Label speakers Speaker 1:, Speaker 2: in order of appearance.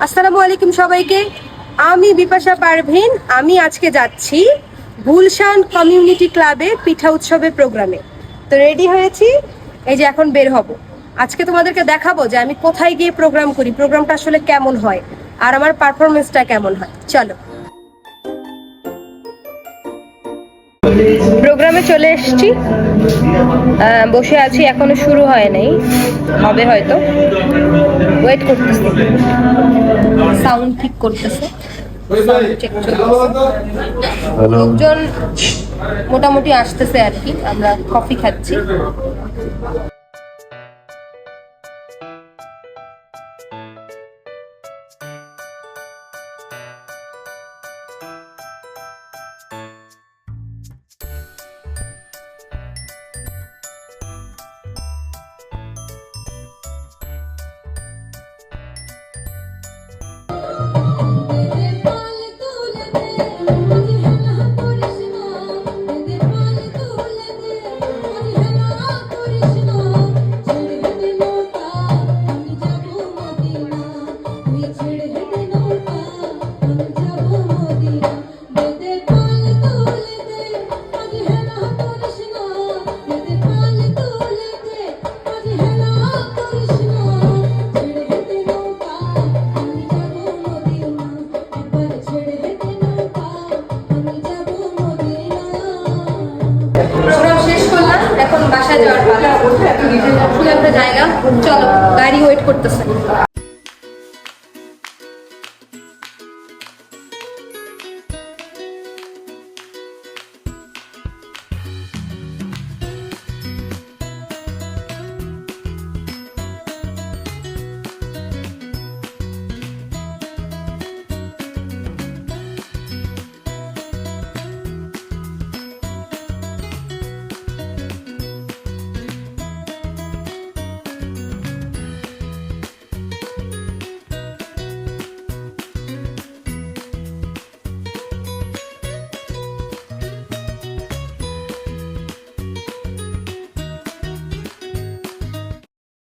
Speaker 1: আসসালামু আলাইকুম সবাইকে। আমি বিপাশা পারভিন। আমি আজকে যাচ্ছি গুলশান কমিউনিটি ক্লাবে পিঠা উৎসবের প্রোগ্রামে। তো রেডি হয়েছি, এই যে এখন বের হব। আজকে তোমাদেরকে দেখাবো যে আমি কোথায় গিয়ে প্রোগ্রাম করি, প্রোগ্রামটা আসলে কেমন হয় আর আমার পারফরমেন্সটা কেমন হয়। চলো, প্রোগ্রামে চলে এসেছি, বসে আছি, এখনো শুরু হয় নাই, হবে হয়তো, ওয়েট করতেছি। সাউন্ড ঠিক করতেছে, লোকজন মোটামুটি আসতেছে আর কি। আমরা কফি খাচ্ছি। প্রোগ্রাম শেষ করলাম, এখন বাসায় যাওয়ার পালা। ফুল একটা জায়গা, চলো, গাড়ি ওয়েট করতেছে।